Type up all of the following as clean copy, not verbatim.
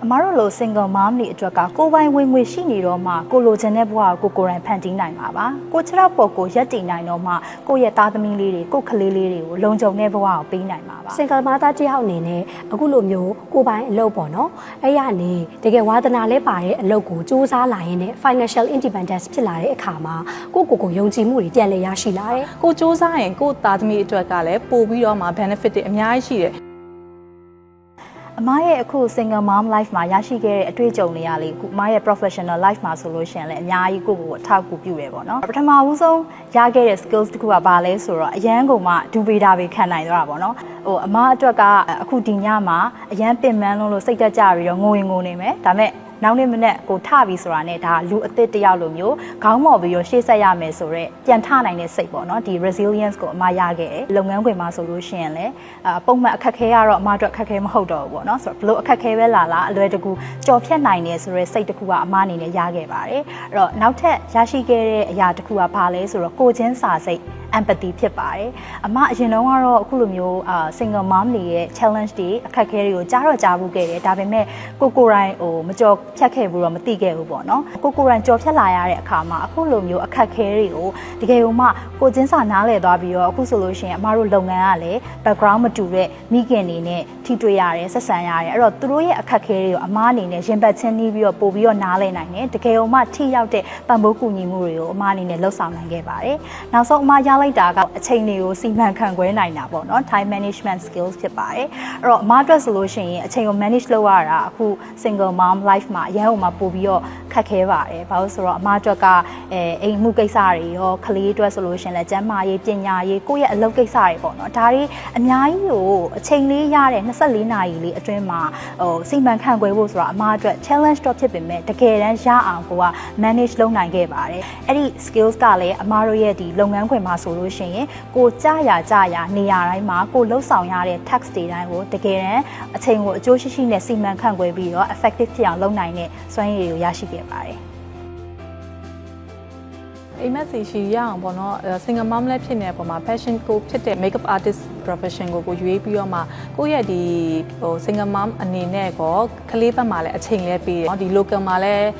အမားတို့လို single mom တွေအတွက်ကကိုယ်ပိုင်ဝင်ငွေရှိနေတော့မှကိုလိုချင်တဲ့ဘဝကိုကိုယ်တိုင်ဖန်တီးနိုင်မှာပါကိုခြေထောက်ပေါ်ကိုရက်တည်နိုင်တော့မှကိုယ့်ရဲ့သားသမီးလေးတွေကိုယ့်ကလေးလေးတွေကိုလုံခြုံတဲ့ဘဝကိုပေးနိုင်မှာပါ single mother တယောက်အနေနဲ့အခုလိုမျိုးကိုယ်ပိုင်အလုပ်ပေါ့နော်အဲ့ရနေတကယ်ဝါသနာလဲပါတဲ့အလုပ်ကိုစူးစမ်းလာရင်လည်း financial independence ဖြစ်လာတဲ့အခါမှာကိုယုံကြည်မှုတွေပြန်လည်ရရှိလာတယ် ကိုစူးစမ်းရင်ကိုသားသမီးအတွက်ကလည်းပို့ပြီးတော့မှ benefit တွေအများကြီးရှိတယ် အမရဲ့အခု single mom life မှာရရှိခဲ့တဲ့အတွေ့အကြုံတွေကလေအမရဲ့ professional life မှာဆိုလို့ရှိရင်လည်းအများကြီးကိုအထောက်အကူပြုတယ်ပေါ့နော်ပထမဦးဆုံးရခဲ့တဲ့ skills တခုကဘာလဲဆိုတော့အရန်ကုန်မှဒူပေတာပဲခံနိုင်တော့တာပေါ့နော်အမအတွက်ကအခုဒီညမှာအရန်ပင်ပန်းလို့စိတ်တက်ကြပြီးတော့ငိုနေမယ်ဒါပေမဲ့နောက်နေ့မနေ့ကိုထပြီဆိုတာနဲ့ဒါလူအသစ်တယောက်လိုမျိုးခေါင်းမော်ပြီးတော့ရှေ့ဆက်ရမယ်ဆိုတော့ပြန်ထနိုင်တဲ့စိတ်ပေါ့နော်ဒီ resilience ကိုအမရခဲ့တယ်လုပ်ငန်းခွင်မှာဆိုလို့ရှိရင်လည်းပုံမှန်အခက်ခဲကတော့အမအတွက်အခက်ခဲမဟုတ်တော့ဘူးပေါ့နော်ဆိုတော့ဘလို့အခက်ခဲပဲလာအလွယ်တကူကြော်ဖြတ်နိုင်တယ်ဆိုတော့စိတ်တစ်ခုကအမအနေနဲ့ရခဲ့ပါတယ်အဲ့တော့နောက်ထပ်ရရှိခဲ့တဲ့အရာတစ်ခုကဘာလဲဆိုတော့ကိုချင်းစာစိတ်empathy ဖြစ်ပါတယ်အမအရင်တုန်းကတော့အခုလိုမျိုးsingle mom တွေရဲ့ challenge တွေအခက်အခဲတွေကိုကြားဘူးခဲ့တယ်ဒါပေမဲ့ကိုယ်တိုင်မကြော်ဖြတ်ခဲ့ဘူးတော့မသိခဲ့ဘူးပေါ့နော်ကိုယ်တိုင်ကြော်ဖြတ်လာရတဲ့အခါမှာအခုလိုမျိုးအခက်အခဲတွေကိုတကယ်လို့မှကိုချင်းစာနားလည်သွားပြီးတော့အခုဆိုလို့ရှိရင်အမတို့လုပ်ငန်းကလည်း background မတူတဲ့မိခင်တွေနဲ့ထိတွေ့ရတယ်ဆက်ဆံရတယ်အဲ့တော့သူတို့ရဲ့အခက်အခဲတွေကိုအမအနေနဲ့ရင်ပတ်ချင်းနှီးပြီးတော့ပို့ပြီးတော့နားလည်နိုင်တယ်တကယ်လို့မှထိရောက်တဲ့ပံ့ပိုးကူညီမှုတွေကိုအမအနေနဲ့လှုပ်ဆောင်နိုင်ခဲ့ပါတယ်နောက်ဆုံးအမရလိုက်တာကအချိန်တွေကိုစီမံခန့်ခွဲနိုင်တာပေါ့နော် time management skills ဖြစ်ပါတယ်အဲ့တော့အမအတွက်ဆိုလို့ရှိရင်အချိန်ကို manage လုပ်ရတာအခု single mom life မှာအရင်ကမှပို့ပြီးတော့ခက်ခဲပါတယ်ဘာလို့ဆိုတော့အမအတွက်ကအိမ်မှုကိစ္စတွေရောကလေးအတွက်ဆိုလို့ရှိရင်လည်းကျန်းမာရေးပညာရေးကိုယ့်ရဲ့အလုပ်ကိစ္စတွေပေါ့နော်ဒါတွေအများကြီးကိုအချိန်လေးရတဲ့24နာရီလေးအတွင်းမှာစီမံခန့်ခွဲဖို့ဆိုတော့အမအတွက် challenge တော့ဖြစ်ပေမဲ့တကယ်တမ်းရအောင်ကိုက manage လုပ်နိုင်ခဲ့ပါတယ်အဲ့ဒီ skills ကလည်းအမတို့ရဲ့ဒီလုပ်ငန်းခွင်မှာဆိုလို့ရှိရင်ကိုကြာရနေရာတိုင်းမှာကိုလှုပ်ဆောင်ရတဲ့ tax တွေတိုင်းကိုတကယ်တမ်းအချိန်ကိုအကျိုးရှိနဲ့စီမံခန့်ခွဲပြီးတော့ effective ဖြစ်အောင်လုပ်နိုင်တဲ့စွမ်းရည်တွေကိုရရှိခဲ့ပါတယ်အိမ်မက်စီရှိရအောင်ပေါ့နော် single mom လည်းဖြစ်နေပုံမှာ passion ကိုဖြစ်တဲ့ makeup artist profession ကိုရွေးပြီးတော့မှကိုယ့်ရဲ့ဒီsingle mom အနေနဲ့ကောကလေးဘက်မှာလည်းအချိန်လေးပေးတယ်ဒီ local မှာလည်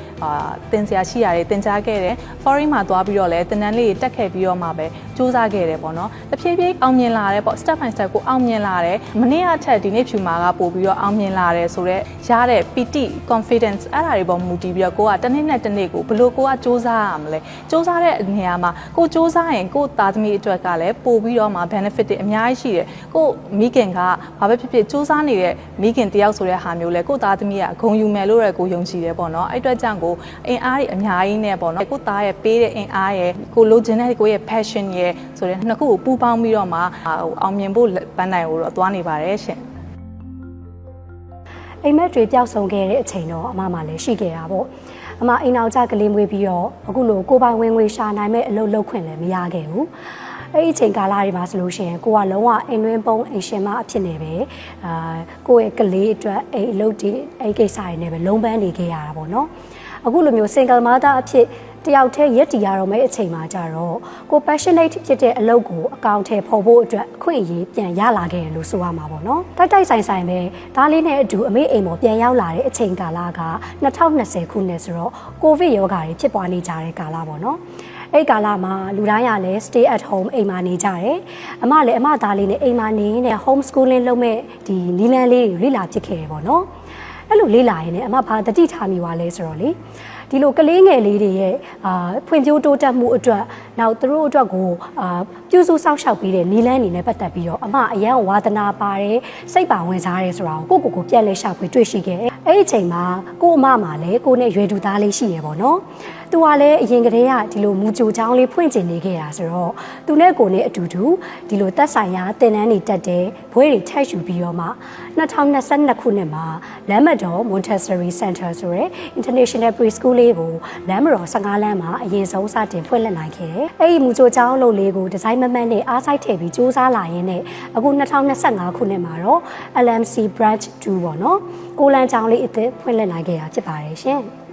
းတင်စရာရှိရတယ်တင်ကြားခဲ့တယ် foreign မှာသွားပြီးတော့လည်းတင်တန်းလေးတက်ခဲ့ပြီးတော့မှပဲစူးစမ်းခဲ့တယ်ပေါ့နော်တဖြည်းဖြည်းအောင်မြင်လာတယ်ပေါ့ step by step ကိုအောင်မြင်လာတယ်မနေ့ကအထက်ဒီနေ့ဖြူမှာကပို့ပြီးတော့အောင်မြင်လာတယ်ဆိုတော့ရတဲ့ PT confidence အဲ့ဒါတွေပေါ်မူတည်ပြီးတော့ကိုကတစ်နေ့နဲ့တစ်နေ့ကိုဘလို့ကိုကစူးစမ်းရမလဲစူးစမ်းတဲ့နေရာမှာကိုစူးစမ်းရင်ကိုသားသမီးအတွက်ကလည်းပို့ပြီးတော့မှ benefit တွေအများကြီးရှိတယ်ကိုမိခင်ကဘာပဲဖြစ်ဖြစ်စူးစမ်းနေတဲ့မိခင်တယောက်ဆိုတဲ့ဟာမျိုးလဲကိုသားသမီးကဂုဏ်ယူမယ်လို့ရကိုယုံကြည်တယ်ပေါ့နော်အဲ့အတွက်ကြောင့်ကိုအင်အားတွေအများကြီးနဲ့ပေါ့နော်ကိုသားရဲ့ပေးတဲ့အင်အားရဲ့ကိုလိုချင်တဲ့ကိုရဲ့ passion ရဲ့ဆိုတဲ့နှစ်ခုကိုပူးပေါင်းပြီးတော့မှအောင်မြင်ဖို့ပန်းနိုင်ကိုတော့သွားနေပါတယ်ရှင်အိမ်မက်တွေပျောက်ဆုံးခဲ့တဲ့အချိန်တော့အမလည်းရှိခဲ့တာပေါ့အမအိမ်အောင်ကြကလေးမွေးပြီးတော့အခုလိုကိုပိုင်ဝင်ငွေရှာနိုင်မဲ့အလုပ်လုပ်ခွင့်လည်းမရခဲ့ဘူးအဲ့ဒီအချိန်ကာလတွေမှာဆိုလို့ရှိရင်ကိုကလုံးဝအိမ်တွင်းပုံအိမ်ရှင်မအဖြစ်နေပဲကိုယ့်ရဲ့ကလေးအတွက်အိမ်အလုပ်တွေအဲ့ကိစ္စတွေနဲ့ပဲလုံးပန်းနေခဲ့ရတာပေါ့နော်အခုလိုမျိုး single mother အဖြစ်တယောက်တည်းရက်တည်ရတော့မယ့်အချိန်မှာကြတော့ကို passionate ဖြစ်တဲ့အလုပ်ကိုအကောင့်ထဲပေါ်ဖို့အတွက်အခွင့်အရေးပြန်ရလာခဲ့တယ်လို့ဆိုရမှာပေါ့နော်တိုက်ဆိုင်ပဲဒါလေးနဲ့အတူအမေအိမ်ပေါ်ပြန်ရောက်လာတဲ့အချိန်ကာလက2020ခုနှစ်ဆိုတော့ကိုဗစ်ရောဂါတွေဖြစ်ပွားနေကြတဲ့ကာလပေါ့နော်အဲ့ကာလမှာလူတိုင်းကလည်း stay at home အိမ်မှာနေကြတယ်အမလည်းအမသားလေးနဲ့အိမ်မှာနေနေ home schooling လုပ်မဲ့ဒီနီလန်းလေးတွေလေ့လာဖြစ်ခဲ့တယ်ပေါ့နော်အဲ့လိုလေ့လာရင်လည်းအမဘာတတိထားမိပါလဲဆိုတော့လေဒီလိုကလေးငယ်လေးတွေရဲ့ဖွံ့ဖြိုးတိုးတက်မှုအတွက်နောက်သူတို့အတွက်ကိုပြုစုစောင့်ရှောက်ပြီးတဲ့နီလန်းအနေနဲ့ပတ်သက်ပြီးတော့အမအရန်ဝါသနာပါတယ်စိတ်ပါဝင်စားရဲဆိုတာကိုကိုပြန်လဲရှာဖွေတွေ့ရှိခဲ့အဲ့ဒီအချိန်မှာကိုအမမှာလည်းကိုနဲ့ရွယ်တူသားလေးရှိရပေါ့နော်သူကလည်းအရင်ကတည်းကဒီလိုမူကြိုချောင်းလေးဖွင့်ကျင်နေခဲ့တာဆိုတော့သူနဲ့ကိုနဲ့အတူတူဒီလိုသက်ဆိုင်ရာတင်တန်းတွေတက်တယ်ဘွဲတွေထပ်ယူပြီးတော့မှ2022ခုနှစ်မှာလမ်းမတော် Montessori Center ဆိုတဲ့ International Preschool လေးကိုလမ်းမတော်15လမ်းမှာအရင်ဆုံးစတင်ဖွင့်လှစ်နိုင်ခဲ့တယ်။အဲ့ဒီမူကြိုချောင်းလုပ်လေးကိုဒီဇိုင်းမမှန်နဲ့အားစိုက်ထည့်ပြီးစူးစမ်းလာရင်းနဲ့အခု2025ခုနှစ်မှာတော့ LMC Branch 2ပေါ့နော်။ကိုလန်ချောင်းလေးအသစ်ဖွင့်လှစ်နိုင်ခဲ့တာဖြစ်ပါတယ်ရှင်။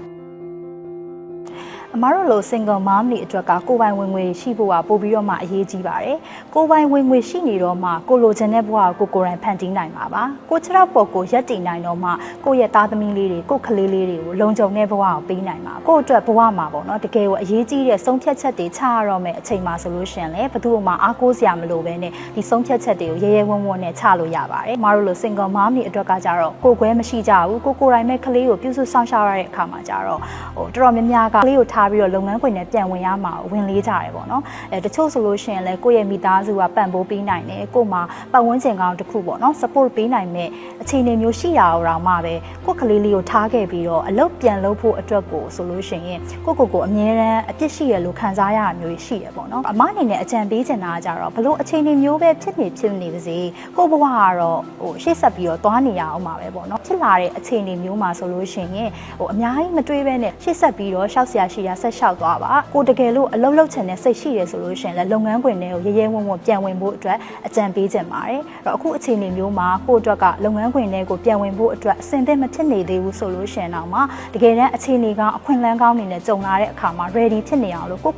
အမားတို့လို single mom တွေအတွက်ကကိုယ်ပိုင်ဝင်ငွေရှိဖို့ကပို့ပြီးတော့မှအရေးကြီးပါတယ်ကိုယ်ပိုင်ဝင်ငွေရှိနေတော့မှကိုလိုချင်တဲ့ဘဝကိုကိုယ်တိုင်ဖန်တီးနိုင်မှာပါကိုခြေထောက်ပေါ်ကိုရက်တည်နိုင်တော့မှကိုယ့်ရဲ့သားသမီးလေးတွေကိုယ့်ကလေးလေးတွေကိုလုံခြုံတဲ့ဘဝကိုပေးနိုင်မှာကိုယ့်အတွက်ဘဝမှာပေါ့နော်တကယ်ကိုအရေးကြီးတဲ့ဆုံးဖြတ်ချက်တွေချရတော့မယ်အချိန်မှာဆိုလို့ရှိရင်လည်းဘယ်သူမှအားကိုးစရာမလိုဘဲနဲ့ဒီဆုံးဖြတ်ချက်တွေကိုရဲရဲဝံ့ဝံ့နဲ့ချလို့ရပါတယ်အမားတို့လို single mom တွေအတွက်ကကြတော့ကိုယ်ကွဲမရှိကြဘူးကိုယ်တိုင်မဲ့ကလေးကိုပြုစုဆောင်ရှောက်ရတဲ့အခါမှာကြတော့တော်တော်များများကကလေးကိုထားပြီးတော့လုပ်ငန်းခွင်နဲ့ပြန်ဝင်ရမှာဝင်လေးကြတယ်ပေါ့နော်တချို့ဆိုလို့ရှိရင်လည်းကိုယ့်ရဲ့မိသားစုကပံ့ပိုးပေးနိုင်တယ်ကို့မှာပတ်ဝန်းကျင်ကောင်းတစ်ခုပေါ့နော် support ပေးနိုင်မဲ့အခြေအနေမျိုးရှိရအောင်မှပဲကိုယ့်ကလေးလေးကိုထားခဲ့ပြီးတော့အလုပ်ပြန်လုပ်ဖို့အတွက်ကိုဆိုလို့ရှိရင်ကိုအမြဲတမ်းအပြစ်ရှိရလို့ခံစားရတာမျိုးရှိရပေါ့နော်အမအနေနဲ့အကြံပေးချင်တာကြတော့ဘလို့အခြေအနေမျိုးပဲဖြစ်နေပါစေကိုဘဝကတော့ရှေ့ဆက်ပြီးတော့သွားနေရအောင်ပါပဲပေါ့နော်ဖြစ်လာတဲ့အခြေအနေမျိုးမှာဆိုလို့ရှိရင်အများကြီးမတွေးဘဲနဲ့ရှေ့ဆက်ပြီးတော့ရှောက်ဆရာရှိတာဆက်လျှောက်သွားပါကိုတကယ်လို့အလုပ်လုပ်ချင်တဲ့စိတ်ရှိတယ်ဆိုလို့ရှိရင်လည်းလုပ်ငန်းခွင်တွေကိုရဲရဲဝံ့ဝံ့ပြန်ဝင်ဖို့အတွက်အကြံပေးချင်ပါတယ်အဲ့တော့အခုအခြေအနေမျိုးမှာကိုအတွက်ကလုပ်ငန်းခွင်တွေကိုပြန်ဝင်ဖို့အတွက်အဆင်သင့်မဖြစ်နေသေးဘူးဆိုလို့ရှိရင်တော့မှတကယ်တမ်းအခြေအနေကောင်းအခွင့်အလမ်းကောင်းတွေနဲ့ကြုံလာတဲ့အခါမှာ ready ဖြစ်နေအောင်လို့ကို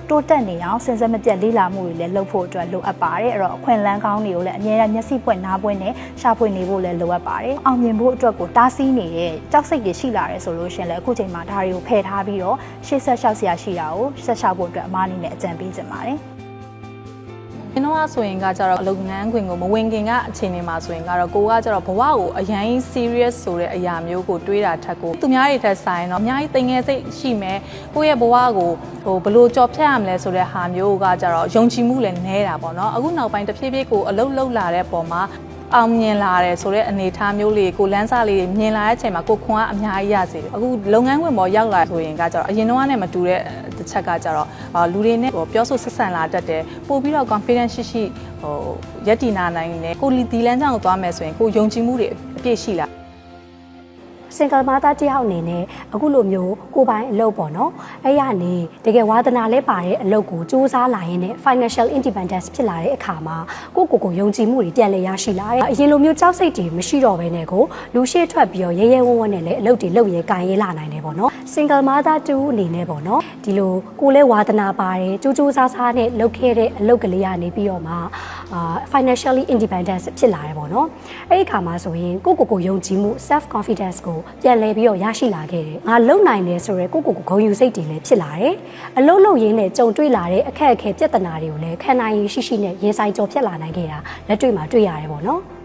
တိုးတက်နေအောင်စဉ်ဆက်မပြတ်လေ့လာမှုတွေလည်းလုပ်ဖို့အတွက်လိုအပ်ပါတယ်အဲ့တော့အခွင့်အလမ်းကောင်းတွေကိုလည်းအများအားမျက်စိပွင့်နားပွင့်နဲ့ရှာဖွေနေဖို့လည်းလိုအပ်ပါတယ်အောင်မြင်ဖို့အတွက်ကိုတားဆီးနေတဲ့ကြောက်စိတ်တွေရှိလာတယ်ဆိုလို့ရှိရင်လည်းအခုချိန်မှာဒါတွေကိုဖယ်ထားပြီးတော့ရှေ့ဆက်လျှောက်စရာရှိတာကိုဆက်လျှောက်ဖို့အတွက်အမားအနေနဲ့အကြံပေးချင်ပါတယ်ကျွန်တော်ဆိုရင်ကကြတော့လုပ်ငန်းခွင်ကိုမဝင်ခင်ကအချိန်တွေမှာဆိုရင်ကတော့ကိုကကြတော့ဘဝကိုအရင် serious ဆိုတဲ့အရာမျိုးကိုတွေးတာထက်ကိုသူများတွေထက်ဆိုင်တော့အများကြီးသိငယ်စိတ်ရှိမယ်ကိုယ့်ရဲ့ဘဝကိုဘယ်လိုကြော်ဖြတ်ရမလဲဆိုတဲ့ဟာမျိုးကကြတော့ယုံကြည်မှုလည်းနည်းတာပေါ့နော်အခုနောက်ပိုင်းတဖြည်းဖြည်းကိုအလုပ်လုပ်လာတဲ့ပုံမှာအောင်မြင်လာတယ်ဆိုတဲ့အနေအထားမျိုးလေးကိုလန်းစားလေးမြင်လာတဲ့အချိန်မှာကိုခွန်ကအများကြီးရစေတယ်အခုလုပ်ငန်းခွင်ပေါ်ရောက်လာဆိုရင်ကကြတော့အရင်တော့နဲ့မတူတဲ့တစ်ချက်ကကြတော့လူတွေနဲ့ပြောဆိုဆက်ဆံလာတတ်တယ်ပို့ပြီးတော့ confidence ရှိရက်တီနာနိုင်နေကိုလီဒီလန်းကြောင့်ကိုသွားမယ်ဆိုရင်ကိုယုံကြည်မှုတွေအပြည့်ရှိလာsingle mother တယောက်အနေနဲ့အခုလိုမျိုးကိုပိုင်အလုပ်ပေါ့နော်အဲ့ရနေတကယ်ဝါသနာလဲပါတဲ့အလုပ်ကိုစူးစမ်းလာရင်းနဲ့ financial independence ဖြစ်လာတဲ့အခါမှာကိုယုံကြည်မှုတွေပြန်လည်ရရှိလာတယ်အရင်လိုမျိုးကြောက်စိတ်တွေမရှိတော့ဘဲနဲ့ကိုလူရှိထွက်ပြီးတော့ရဲရဲဝံ့ဝံ့နဲ့လည်းအလုပ်တွေလုပ်ရဲကန်ရဲလာနိုင်တယ်ပေါ့နော် single mother တူအနေနဲ့ပေါ့နော်ဒီလိုကိုလဲဝါသနာပါတယ်စူးစမ်းနဲ့လုပ်ခဲ့တဲ့အလုပ်ကလေးကနေပြီးတော့မှfinancially independence ဖြစ်လာတယ်ပေါ့နော်အဲ့ဒီအခါမှာဆိုရင်ကိုယုံကြည်မှု self confidence ကိုပြန်လဲပြီးတော့ရရှိလာခဲ့တယ်ငါလုံနိုင်တယ်ဆိုရဲကိုဂုဏ်ယူစိတ်တွေလည်းဖြစ်လာတယ်အလုံးလုံးရင်းနဲ့ကြုံတွေ့လာတဲ့အခက်အခဲပြဿနာတွေကိုလည်းခံနိုင်ရရှိနဲ့ရင်ဆိုင်ကြော်ဖြတ်လာနိုင်ခဲ့တာလက်တွေ့မှာတွေ့ရတယ်ပေါ့နော်